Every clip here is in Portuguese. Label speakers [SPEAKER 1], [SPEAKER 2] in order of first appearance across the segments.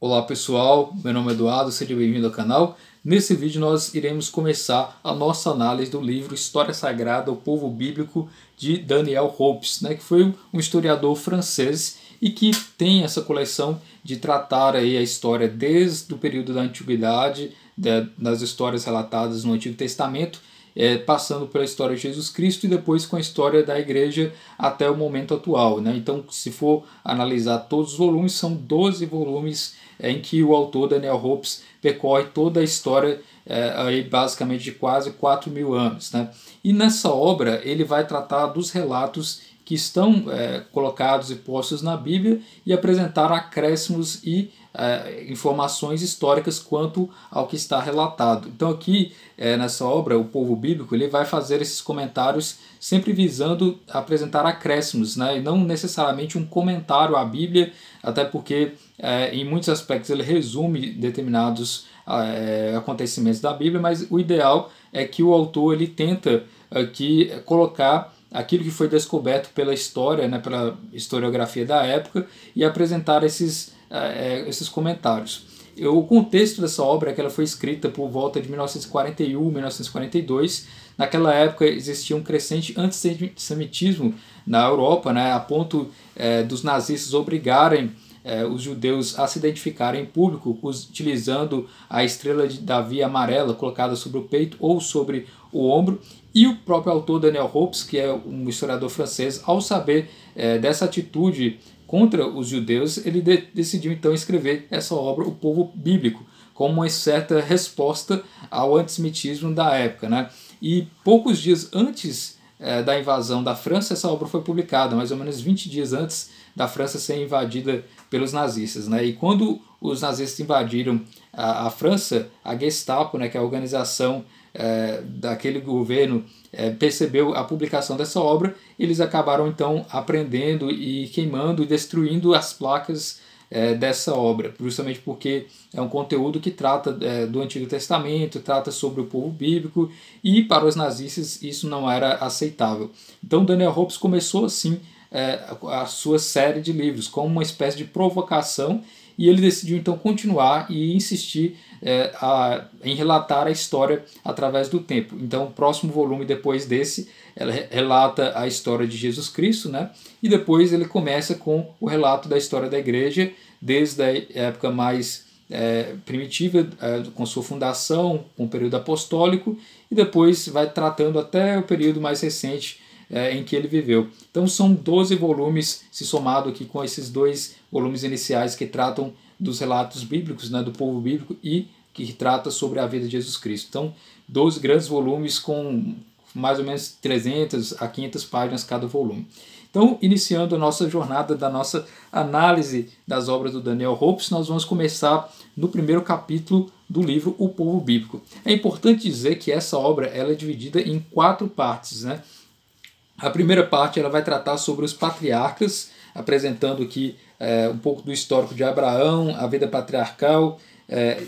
[SPEAKER 1] Olá pessoal, meu nome é Eduardo, seja bem-vindo ao canal. Nesse vídeo nós iremos começar a nossa análise do livro História Sagrada, o Povo Bíblico, de Daniel Hopes, que foi um historiador francês e que tem essa coleção de tratar aí a história desde o período da Antiguidade, das histórias relatadas no Antigo Testamento, passando pela história de Jesus Cristo e depois com a história da igreja até o momento atual. Então, se for analisar todos os volumes, são 12 volumes em que o autor Daniel Hopes percorre toda a história aí basicamente de quase 4.000 anos. E nessa obra ele vai tratar dos relatos que estão colocados e postos na Bíblia e apresentar acréscimos e informações históricas quanto ao que está relatado. Então aqui nessa obra, O Povo Bíblico, ele vai fazer esses comentários sempre visando apresentar acréscimos, e não necessariamente um comentário à Bíblia, até porque em muitos aspectos ele resume determinados acontecimentos da Bíblia, mas o ideal é que o autor ele tenta aqui colocar aquilo que foi descoberto pela história, pela historiografia da época, e apresentar esses comentários. O contexto dessa obra é que ela foi escrita por volta de 1941, 1942. Naquela época existia um crescente antissemitismo na Europa, a ponto dos nazistas obrigarem os judeus a se identificarem em público utilizando a estrela de Davi amarela colocada sobre o peito ou sobre o ombro. E o próprio autor Daniel Hopes, que é um historiador francês, ao saber dessa atitude contra os judeus, ele decidiu então escrever essa obra, O Povo Bíblico, como uma certa resposta ao antissemitismo da época. E poucos dias antes da invasão da França, essa obra foi publicada, mais ou menos 20 dias antes da França ser invadida pelos nazistas. E quando os nazistas invadiram a França, a Gestapo, que é a organização daquele governo, percebeu a publicação dessa obra, eles acabaram então apreendendo e queimando e destruindo as placas dessa obra, justamente porque é um conteúdo que trata do Antigo Testamento, trata sobre o povo bíblico, e para os nazistas isso não era aceitável. Então Daniel Hopes começou assim a sua série de livros como uma espécie de provocação, e ele decidiu então continuar e insistir em relatar a história através do tempo. Então o próximo volume depois desse ela relata a história de Jesus Cristo, e depois ele começa com o relato da história da igreja desde a época mais primitiva, com sua fundação, com o período apostólico, e depois vai tratando até o período mais recente em que ele viveu. Então são 12 volumes, se somado aqui com esses 2 volumes iniciais que tratam dos relatos bíblicos, do povo bíblico, e que trata sobre a vida de Jesus Cristo. Então 12 grandes volumes com mais ou menos 300 a 500 páginas cada volume. Então, iniciando a nossa jornada da nossa análise das obras do Daniel Hopes, nós vamos começar no primeiro capítulo do livro O Povo Bíblico. É importante dizer que essa obra ela é dividida em 4 partes. A primeira parte ela vai tratar sobre os patriarcas, apresentando aqui um pouco do histórico de Abraão, a vida patriarcal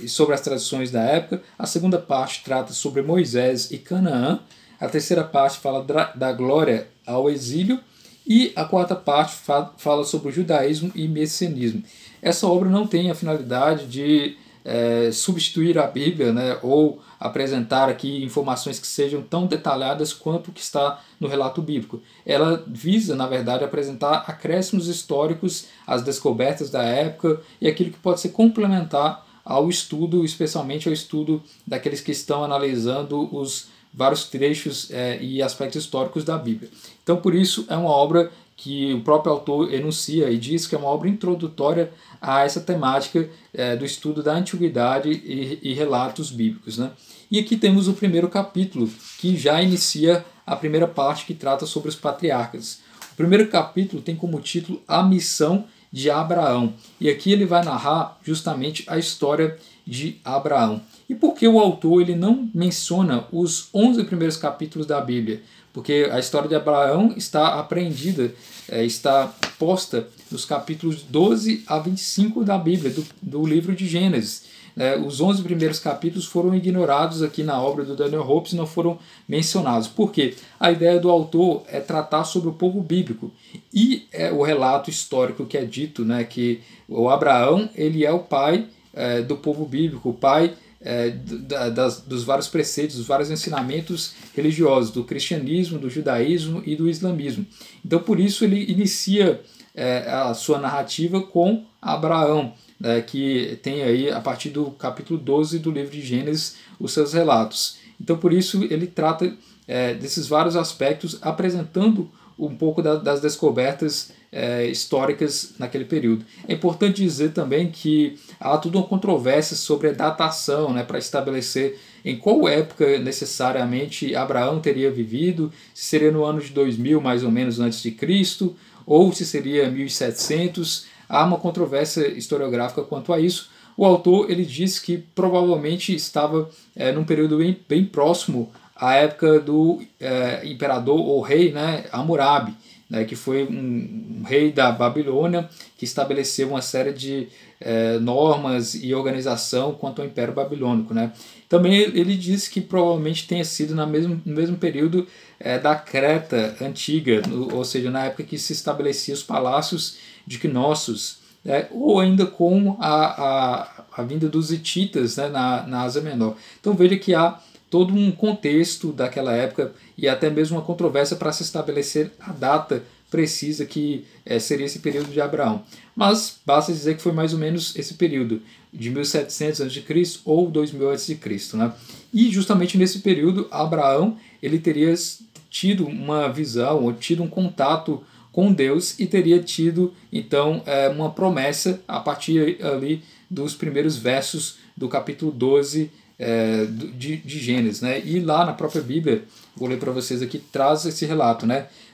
[SPEAKER 1] e sobre as tradições da época. A segunda parte trata sobre Moisés e Canaã. A terceira parte fala da glória ao exílio. E a quarta parte fala sobre o judaísmo e messianismo. Essa obra não tem a finalidade de substituir a Bíblia, ou apresentar aqui informações que sejam tão detalhadas quanto o que está no relato bíblico. Ela visa, na verdade, apresentar acréscimos históricos, as descobertas da época e aquilo que pode ser complementar ao estudo, especialmente ao estudo daqueles que estão analisando os vários trechos e aspectos históricos da Bíblia. Então, por isso, é uma obra que o próprio autor enuncia e diz que é uma obra introdutória a essa temática do estudo da antiguidade e relatos bíblicos. E aqui temos o primeiro capítulo, que já inicia a primeira parte que trata sobre os patriarcas. O primeiro capítulo tem como título A Missão de Abraão. E aqui ele vai narrar justamente a história de Abraão. E por que o autor ele não menciona os 11 primeiros capítulos da Bíblia? Porque a história de Abraão está apreendida, está posta nos capítulos 12 a 25 da Bíblia, do livro de Gênesis. os 11 primeiros capítulos foram ignorados aqui na obra do Daniel Hopes, não foram mencionados. Por quê? A ideia do autor é tratar sobre o povo bíblico e o relato histórico que é dito, né, que o Abraão ele é o pai do povo bíblico, o pai dos vários preceitos, dos vários ensinamentos religiosos, do cristianismo, do judaísmo e do islamismo. Então, por isso, ele inicia a sua narrativa com Abraão, que tem aí, a partir do capítulo 12 do livro de Gênesis, os seus relatos. Então, por isso, ele trata desses vários aspectos, apresentando um pouco das descobertas históricas naquele período. É importante dizer também que há toda uma controvérsia sobre a datação, para estabelecer em qual época necessariamente Abraão teria vivido, se seria no ano de 2000 mais ou menos antes de Cristo, ou se seria 1700. Há uma controvérsia historiográfica quanto a isso. O autor ele diz que provavelmente estava num período bem próximo à época do imperador ou rei, Hammurabi, que foi um rei da Babilônia que estabeleceu uma série de normas e organização quanto ao Império Babilônico. Também ele diz que provavelmente tenha sido no mesmo período da Creta antiga, ou seja, na época que se estabeleciam os palácios de Knossos, ou ainda com a vinda dos hititas na Ásia Menor. Então veja que há todo um contexto daquela época e até mesmo uma controvérsia para se estabelecer a data precisa que seria esse período de Abraão. Mas basta dizer que foi mais ou menos esse período, de 1700 a.C. ou 2000 a.C. E justamente nesse período, Abraão ele teria tido uma visão, ou tido um contato com Deus e teria tido então uma promessa a partir ali dos primeiros versos do capítulo 12 de Gênesis. E lá na própria Bíblia, vou ler para vocês aqui, traz esse relato.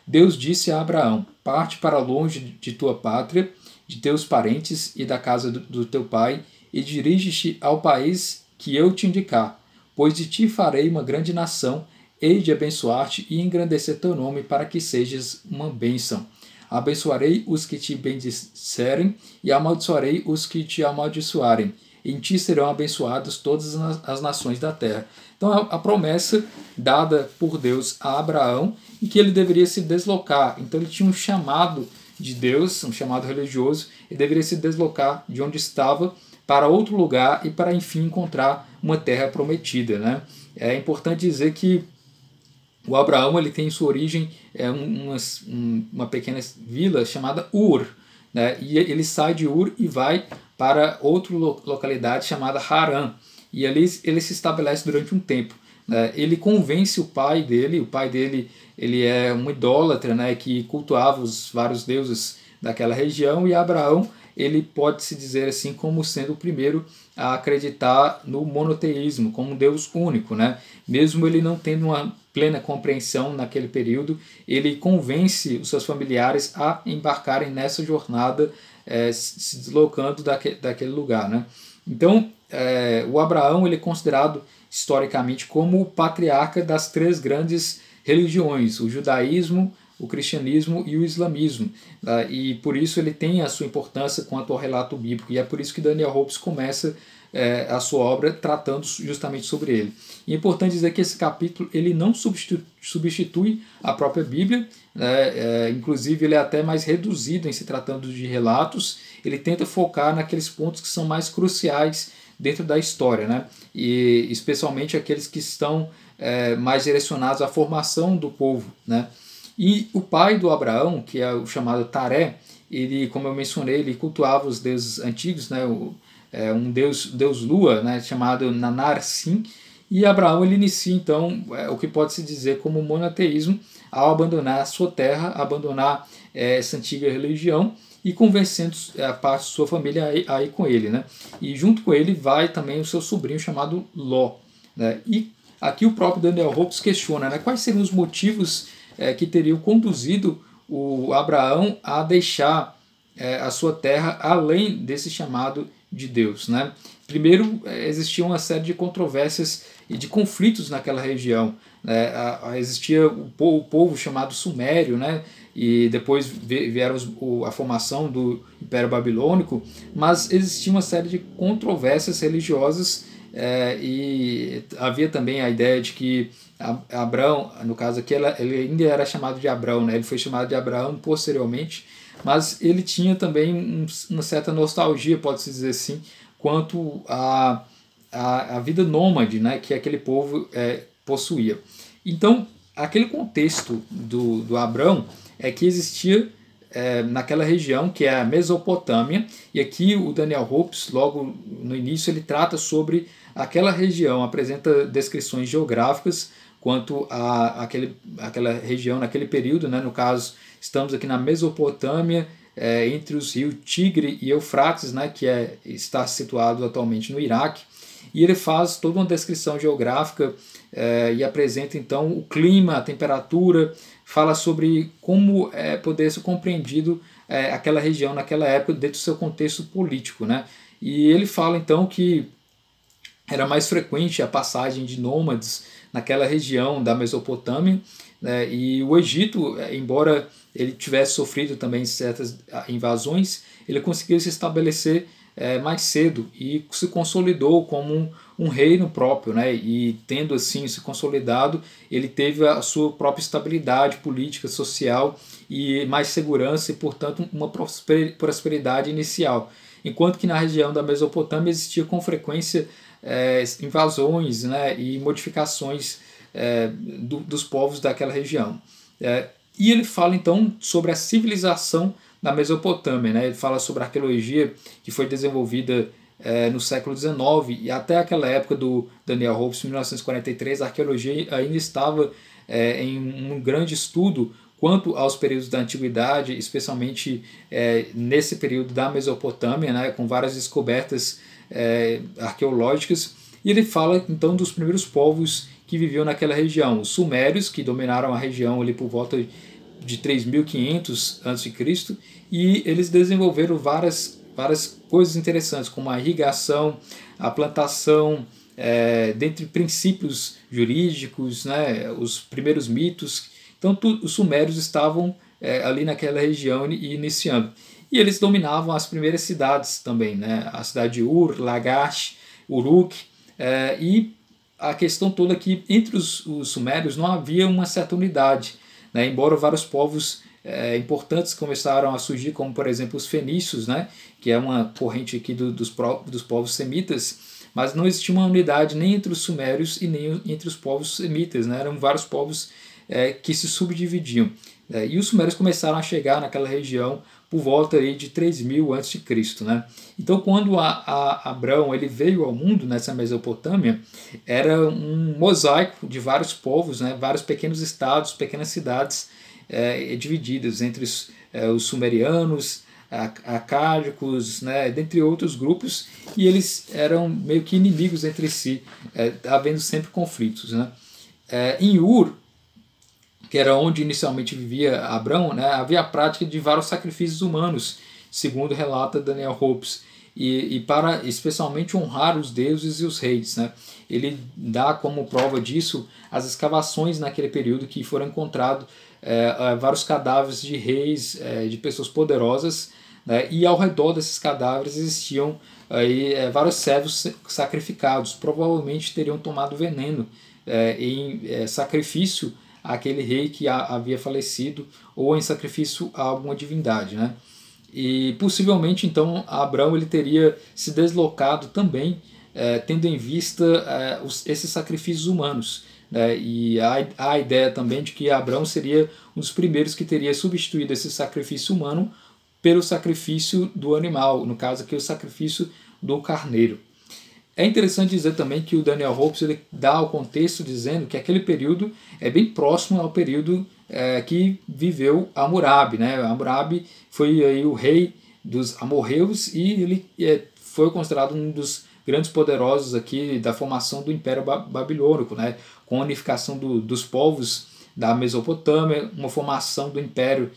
[SPEAKER 1] Deus disse a Abraão: parte para longe de tua pátria, de teus parentes e da casa do teu pai, e dirige-te ao país que eu te indicar, pois de ti farei uma grande nação, hei de abençoar-te e engrandecer teu nome para que sejas uma bênção. Abençoarei os que te bendisserem e amaldiçoarei os que te amaldiçoarem. Em ti serão abençoadas todas as nações da terra. Então a promessa dada por Deus a Abraão em que ele deveria se deslocar. Então ele tinha um chamado de Deus, um chamado religioso, e deveria se deslocar de onde estava para outro lugar e para enfim encontrar uma terra prometida. É importante dizer que o Abraão ele tem sua origem uma pequena vila chamada Ur, e ele sai de Ur e vai para outra localidade chamada Harã, e ali ele se estabelece durante um tempo. Ele convence o pai dele ele é um idólatra, que cultuava os vários deuses daquela região, e Abraão ele pode-se dizer assim como sendo o primeiro a acreditar no monoteísmo, como um Deus único. Mesmo ele não tendo uma plena compreensão naquele período, ele convence os seus familiares a embarcarem nessa jornada, se deslocando daquele lugar. Então, o Abraão ele é considerado historicamente como o patriarca das três grandes religiões, o judaísmo, o cristianismo e o islamismo, e por isso ele tem a sua importância quanto ao relato bíblico, e é por isso que Daniel Hopes começa a sua obra tratando justamente sobre ele. E é importante dizer que esse capítulo ele não substitui a própria Bíblia, inclusive ele é até mais reduzido em se tratando de relatos. Ele tenta focar naqueles pontos que são mais cruciais dentro da história, e especialmente aqueles que estão mais direcionados à formação do povo. E o pai do Abraão, que é o chamado Taré, ele, como eu mencionei, ele cultuava os deuses antigos, um deus lua, chamado Nanar-Sin, e Abraão ele inicia então o que pode se dizer como monoteísmo ao abandonar a sua terra, abandonar essa antiga religião e convencendo a parte de sua família a ir com ele. E junto com ele vai também o seu sobrinho chamado Ló. E aqui o próprio Daniel Hopes questiona quais seriam os motivos que teriam conduzido o Abraão a deixar a sua terra além desse chamado de Deus. Primeiro, existia uma série de controvérsias e de conflitos naquela região. Existia o povo chamado Sumério, e depois vieram a formação do Império Babilônico, mas existia uma série de controvérsias religiosas, e havia também a ideia de que Abraão, no caso aqui, ele ainda era chamado de Abrão, né? Ele foi chamado de Abraão posteriormente, mas ele tinha também uma certa nostalgia, pode-se dizer assim, quanto a vida nômade, né, que aquele povo possuía. Então, aquele contexto do Abrão é que existia naquela região, que é a Mesopotâmia, e aqui o Daniel Hopes, logo no início, ele trata sobre aquela região, apresenta descrições geográficas quanto àquela região, naquele período, né, no caso, estamos aqui na Mesopotâmia, entre os rios Tigre e Eufrates, né, que está situado atualmente no Iraque, e ele faz toda uma descrição geográfica e apresenta então o clima, a temperatura, fala sobre como poderia ser compreendido aquela região naquela época dentro do seu contexto político, né? E ele fala então que era mais frequente a passagem de nômades naquela região da Mesopotâmia, né? E o Egito, embora ele tivesse sofrido também certas invasões, ele conseguiu se estabelecer mais cedo e se consolidou como um reino próprio, né? E tendo assim se consolidado, ele teve a sua própria estabilidade política, social e mais segurança e, portanto, uma prosperidade inicial. Enquanto que na região da Mesopotâmia existia com frequência invasões, né, e modificações dos povos daquela região. E ele fala então sobre a civilização da Mesopotâmia, né? Ele fala sobre a arqueologia que foi desenvolvida no século XIX, e até aquela época do Daniel Hopes, 1943, a arqueologia ainda estava em um grande estudo quanto aos períodos da antiguidade, especialmente nesse período da Mesopotâmia, né, com várias descobertas arqueológicas. E ele fala então dos primeiros povos que viviam naquela região, os sumérios, que dominaram a região ali por volta de 3.500 a.C., e eles desenvolveram várias coisas interessantes, como a irrigação, a plantação, dentre princípios jurídicos, né, os primeiros mitos. Então os sumérios estavam ali naquela região e iniciando. E eles dominavam as primeiras cidades também, né, a cidade de Ur, Lagash, Uruk, e a questão toda é que entre os sumérios não havia uma certa unidade, né, embora vários povos importantes começaram a surgir, como por exemplo os fenícios, né, que é uma corrente aqui dos povos semitas, mas não existia uma unidade nem entre os sumérios e nem entre os povos semitas, né, eram vários povos que se subdividiam. E os sumérios começaram a chegar naquela região por volta aí de 3.000 a.C., né? Então, quando Abrão ele veio ao mundo nessa Mesopotâmia, era um mosaico de vários povos, né? Vários pequenos estados, pequenas cidades divididas entre os sumerianos, acádicos, né? Dentre outros grupos, e eles eram meio que inimigos entre si, havendo sempre conflitos, né? Em Ur, que era onde inicialmente vivia Abrão, né, havia a prática de vários sacrifícios humanos, segundo relata Daniel Hopes, e para especialmente honrar os deuses e os reis, né. Ele dá como prova disso as escavações naquele período que foram encontrados vários cadáveres de reis, de pessoas poderosas, né, e ao redor desses cadáveres existiam aí, vários servos sacrificados, provavelmente teriam tomado veneno em sacrifício àquele rei que havia falecido ou em sacrifício a alguma divindade, né? E possivelmente então Abrão ele teria se deslocado também tendo em vista esses sacrifícios humanos, né? E há a ideia também de que Abrão seria um dos primeiros que teria substituído esse sacrifício humano pelo sacrifício do animal, no caso aqui o sacrifício do carneiro. É interessante dizer também que o Daniel Hopes ele dá o contexto dizendo que aquele período é bem próximo ao período que viveu Hammurabi, né? Hammurabi foi aí o rei dos amorreus e ele foi considerado um dos grandes poderosos aqui da formação do Império Babilônico, né? Com a unificação dos povos da Mesopotâmia, uma formação do Império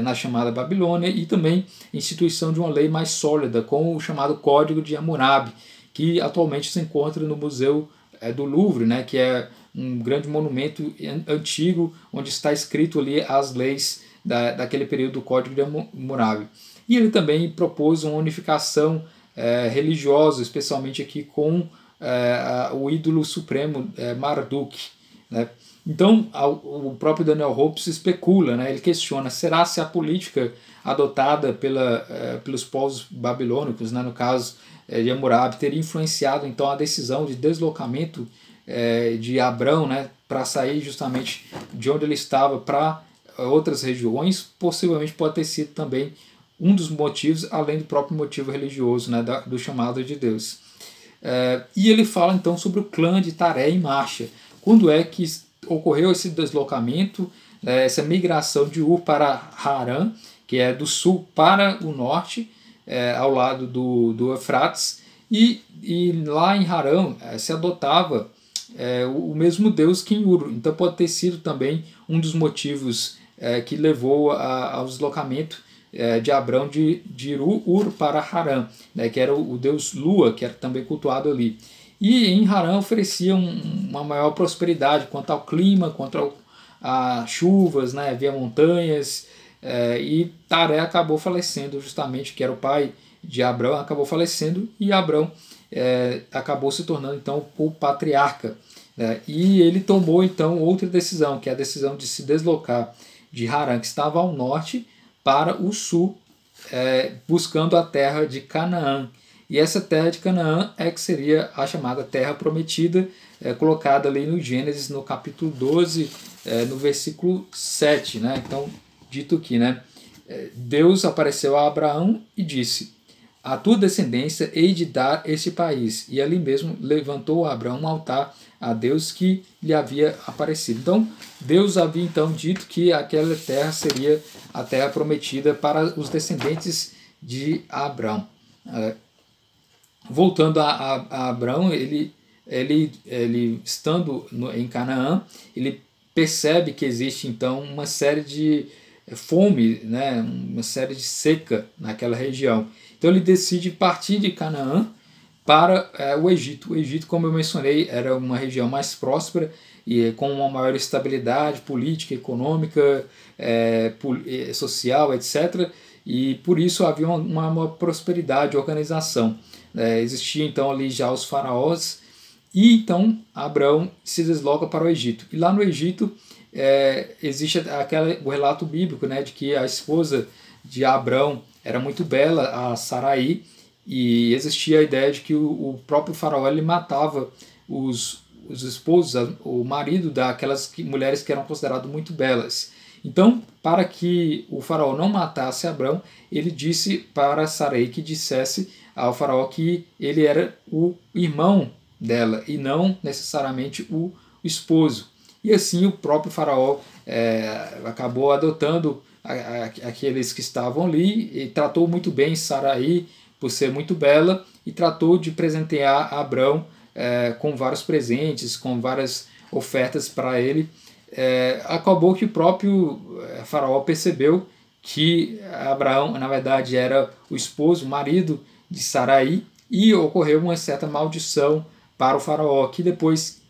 [SPEAKER 1] na chamada Babilônia e também instituição de uma lei mais sólida com o chamado Código de Hammurabi, que atualmente se encontra no Museu do Louvre, né, que é um grande monumento antigo, onde está escrito ali as leis daquele período do Código de Hammurabi. E ele também propôs uma unificação religiosa, especialmente aqui com o ídolo supremo Marduk, né? Então, o próprio Daniel Hopes especula, né? Ele questiona, será se a política adotada pelos povos babilônicos, né, no caso de Hammurabi, teria influenciado então a decisão de deslocamento de Abrão, né, para sair justamente de onde ele estava para outras regiões? Possivelmente pode ter sido também um dos motivos, além do próprio motivo religioso, né, do chamado de Deus. E ele fala então sobre o clã de Taré em marcha. Quando é que ocorreu esse deslocamento, essa migração de Ur para Harã, que é do sul para o norte, ao lado do Eufrates, e lá em Harã se adotava o mesmo Deus que em Ur. Então pode ter sido também um dos motivos que levou ao deslocamento de Abrão de Ur para Harã, né, que era o deus Lua, que era também cultuado ali. E em Harã oferecia uma maior prosperidade quanto ao clima, quanto a chuvas, né, havia montanhas, e Taré acabou falecendo justamente, que era o pai de Abrão, acabou falecendo, e Abrão acabou se tornando então o patriarca. E ele tomou então outra decisão, que é a decisão de se deslocar de Harã, que estava ao norte, para o sul, buscando a terra de Canaã. E essa terra de Canaã que seria a chamada Terra Prometida, colocada ali no Gênesis, no capítulo 12, no versículo 7. Né? Então, dito aqui, né? Deus apareceu a Abraão e disse: a tua descendência hei de dar este país. E ali mesmo levantou Abraão um altar a Deus que lhe havia aparecido. Então, Deus havia então dito que aquela terra seria a terra prometida para os descendentes de Abraão. Voltando a Abraão, ele estando em Canaã, ele percebe que existe então uma série de fome, né, uma série de seca naquela região. Então ele decide partir de Canaã para o Egito. O Egito, como eu mencionei, era uma região mais próspera e com uma maior estabilidade política, econômica, social, etc. E por isso havia uma prosperidade, organização. Existia então ali já os faraós, e então Abraão se desloca para o Egito. E lá no Egito existe o relato bíblico, né, de que a esposa de Abraão era muito bela, a Sarai, e existia a ideia de que o próprio faraó ele matava os esposos, o marido daquelas mulheres que eram consideradas muito belas. Então, para que o faraó não matasse Abrão, ele disse para Sarai que dissesse ao faraó que ele era o irmão dela e não necessariamente o esposo. E assim o próprio faraó acabou adotando aqueles que estavam ali e tratou muito bem Sarai por ser muito bela e tratou de presentear Abrão com vários presentes, com várias ofertas para ele. Acabou que o próprio faraó percebeu que Abraão, na verdade, era o esposo, o marido de Sarai, e ocorreu uma certa maldição para o faraó, que depois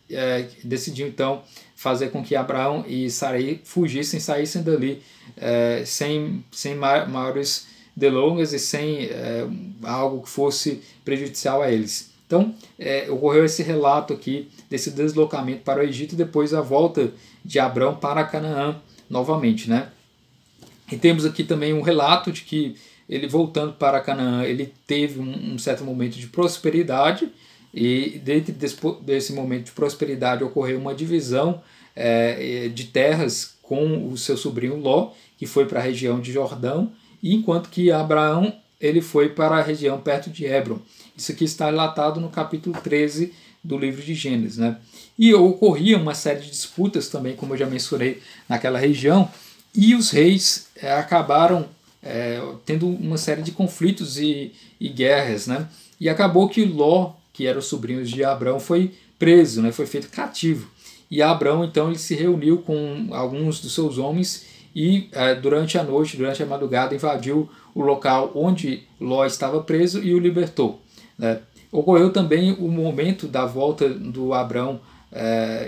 [SPEAKER 1] decidiu então fazer com que Abraão e Sarai fugissem, saíssem dali sem maiores delongas e sem algo que fosse prejudicial a eles. Então, ocorreu esse relato aqui desse deslocamento para o Egito e depois a volta de Abrão para Canaã novamente, né? E temos aqui também um relato de que ele voltando para Canaã, ele teve um certo momento de prosperidade, e dentro desse momento de prosperidade ocorreu uma divisão de terras com o seu sobrinho Ló, que foi para a região de Jordão, enquanto que Abraão ele foi para a região perto de Hebron. Isso aqui está relatado no capítulo 13 do livro de Gênesis, né? E ocorria uma série de disputas também, como eu já mencionei, naquela região, e os reis acabaram tendo uma série de conflitos e guerras, né? E acabou que Ló, que era o sobrinho de Abrão, foi preso, né? Foi feito cativo. E Abrão, então, ele se reuniu com alguns dos seus homens e durante a noite, durante a madrugada, invadiu o local onde Ló estava preso e o libertou, né? Ocorreu também o momento da volta do Abrão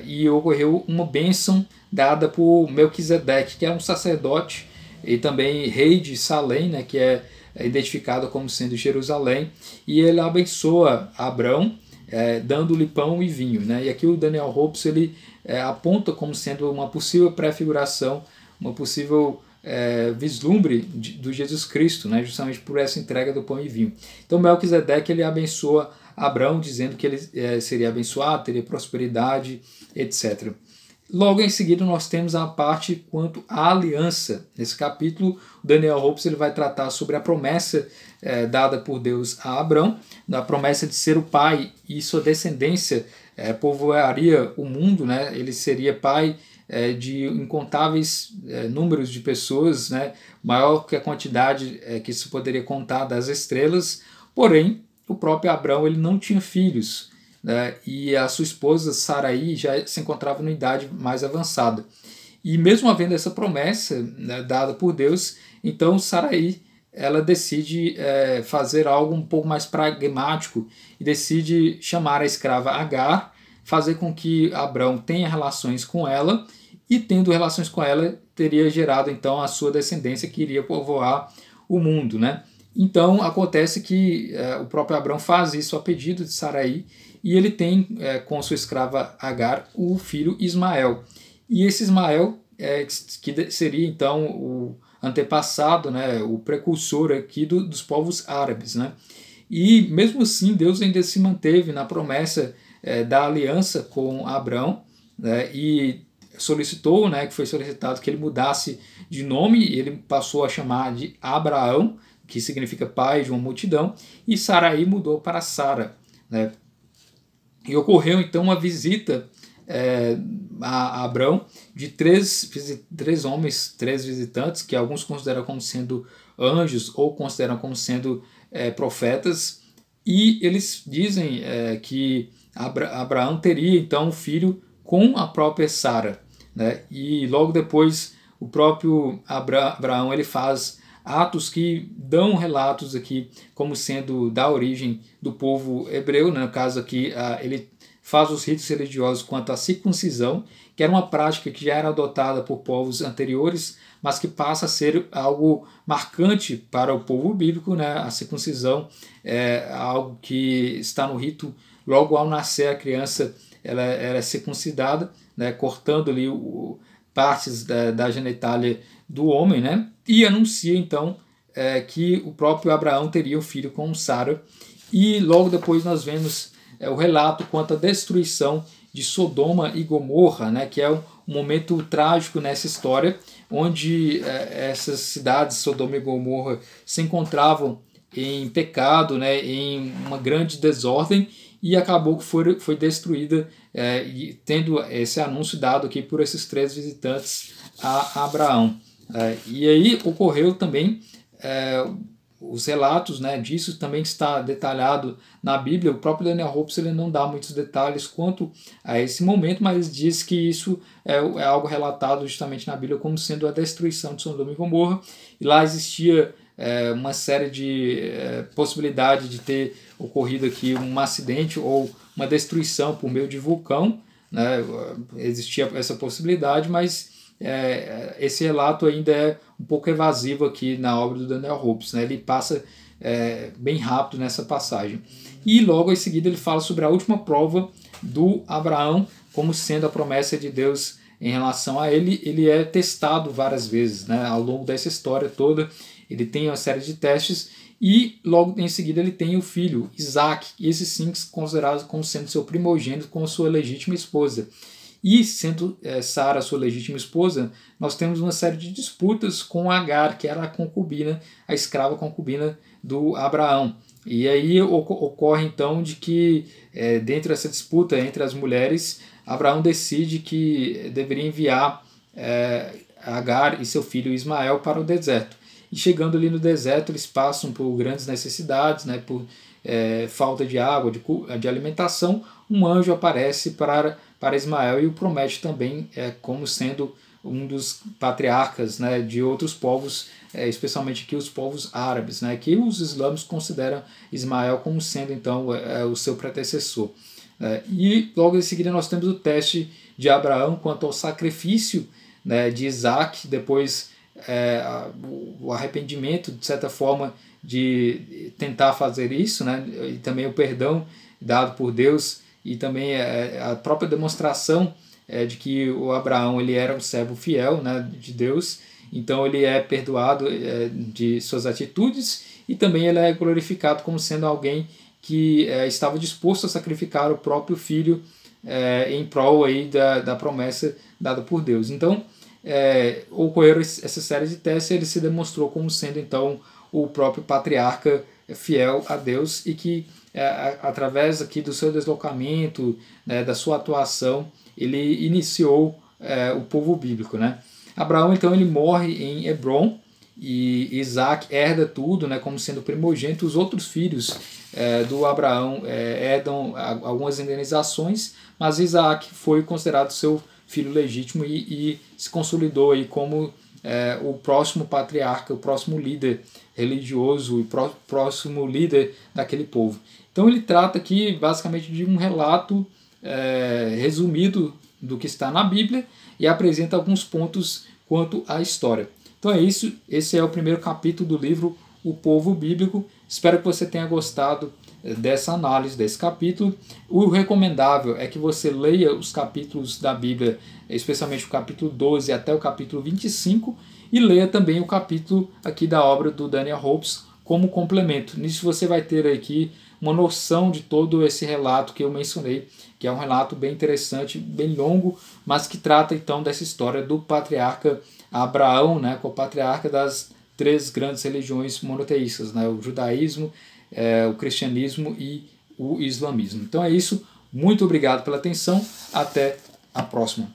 [SPEAKER 1] e ocorreu uma bênção dada por Melquisedeque, que era um sacerdote e também rei de Salém, né, que é identificado como sendo Jerusalém, e ele abençoa Abrão, dando-lhe pão e vinho, né? E aqui o Daniel Hopes ele aponta como sendo uma possível prefiguração, uma possível vislumbre do Jesus Cristo, né? Justamente por essa entrega do pão e vinho. Então Melquisedeque ele abençoa Abrão, dizendo que ele seria abençoado, teria prosperidade, etc. Logo em seguida nós temos a parte quanto à aliança. Nesse capítulo, Daniel Hopes ele vai tratar sobre a promessa dada por Deus a Abrão, da promessa de ser o pai e sua descendência povoaria o mundo, né? Ele seria pai de incontáveis números de pessoas, né? Maior que a quantidade que se poderia contar das estrelas, porém o próprio Abrão ele não tinha filhos, né? E a sua esposa Saraí já se encontrava em idade mais avançada. E mesmo havendo essa promessa, né, dada por Deus, então Saraí ela decide fazer algo um pouco mais pragmático e decide chamar a escrava Agar, fazer com que Abrão tenha relações com ela, e tendo relações com ela teria gerado então a sua descendência que iria povoar o mundo, né? Então acontece que o próprio Abrão faz isso a pedido de Saraí, e ele tem com sua escrava Agar o filho Ismael. E esse Ismael, que seria então o antepassado, né, o precursor aqui dos povos árabes, né? E mesmo assim Deus ainda se manteve na promessa da aliança com Abrão, né, e solicitou, né, que foi solicitado que ele mudasse de nome, e ele passou a chamar de Abraão, que significa pai de uma multidão, e Saraí mudou para Sara, né? E ocorreu então uma visita a Abrão de três homens, três visitantes, que alguns consideram como sendo anjos ou consideram como sendo profetas, e eles dizem que Abraão teria então um filho com a própria Sara, né? E logo depois o próprio Abraão ele faz atos que dão relatos aqui como sendo da origem do povo hebreu, né? No caso aqui ele faz os ritos religiosos quanto à circuncisão, que era uma prática que já era adotada por povos anteriores, mas que passa a ser algo marcante para o povo bíblico, né? A circuncisão é algo que está no rito logo ao nascer a criança, ela é circuncidada, né? Cortando ali partes da genitália do homem, né? E anuncia então que o próprio Abraão teria um filho com Sara, e logo depois nós vemos o relato quanto à destruição de Sodoma e Gomorra, né, que é um momento trágico nessa história, onde essas cidades, Sodoma e Gomorra, se encontravam em pecado, né, em uma grande desordem, e acabou que foi destruída, e tendo esse anúncio dado aqui por esses três visitantes a Abraão. E aí ocorreu também os relatos, né, disso também está detalhado na Bíblia. O próprio Daniel Hopes ele não dá muitos detalhes quanto a esse momento, mas diz que isso é algo relatado justamente na Bíblia como sendo a destruição de Sodoma e Gomorra, e lá existia uma série de possibilidade de ter ocorrido aqui um acidente ou uma destruição por meio de vulcão, né? Existia essa possibilidade, mas esse relato ainda é um pouco evasivo aqui na obra do Daniel Hopes, né? Ele passa bem rápido nessa passagem. E logo em seguida ele fala sobre a última prova do Abraão, como sendo a promessa de Deus em relação a ele. Ele é testado várias vezes, né? Ao longo dessa história toda, ele tem uma série de testes, e logo em seguida ele tem o filho, Isaac, esse sim considerado como sendo seu primogênito com sua legítima esposa. E sendo Sara sua legítima esposa, nós temos uma série de disputas com Agar, que era a concubina, a escrava concubina do Abraão. E aí ocorre então de que, dentro dessa disputa entre as mulheres, Abraão decide que deveria enviar Agar e seu filho Ismael para o deserto. E chegando ali no deserto, eles passam por grandes necessidades, né, por falta de água, de alimentação. Um anjo aparece para Ismael e o promete também como sendo um dos patriarcas, né, de outros povos, especialmente aqui os povos árabes, né, que os islâmicos consideram Ismael como sendo então o seu predecessor. E logo em seguida nós temos o teste de Abraão quanto ao sacrifício, né, de Isaac, depois o arrependimento, de certa forma, de tentar fazer isso, né? E também o perdão dado por Deus, e também a própria demonstração de que o Abraão ele era um servo fiel, né, de Deus. Então ele é perdoado de suas atitudes, e também ele é glorificado como sendo alguém que estava disposto a sacrificar o próprio filho em prol aí da promessa dada por Deus. Então, ocorreram essa série de testes, e ele se demonstrou como sendo então o próprio patriarca fiel a Deus, e que através aqui do seu deslocamento, né, da sua atuação, ele iniciou o povo bíblico, né? Abraão então ele morre em Hebron, e Isaac herda tudo, né, como sendo primogênito. Os outros filhos do Abraão herdam algumas indenizações, mas Isaac foi considerado seu filho legítimo e se consolidou aí como o próximo patriarca, o próximo líder religioso e próximo líder daquele povo. Então ele trata aqui basicamente de um relato resumido do que está na Bíblia, e apresenta alguns pontos quanto à história. Então é isso, esse é o primeiro capítulo do livro O Povo Bíblico. Espero que você tenha gostado dessa análise, desse capítulo. O recomendável é que você leia os capítulos da Bíblia, especialmente o capítulo 12 até o capítulo 25, e leia também o capítulo aqui da obra do Daniel Hopes como complemento. Nisso você vai ter aqui uma noção de todo esse relato que eu mencionei, que é um relato bem interessante, bem longo, mas que trata então dessa história do patriarca Abraão, né, com o patriarca das 3 grandes religiões monoteístas, né, o judaísmo, o cristianismo e o islamismo. Então é isso, muito obrigado pela atenção, até a próxima.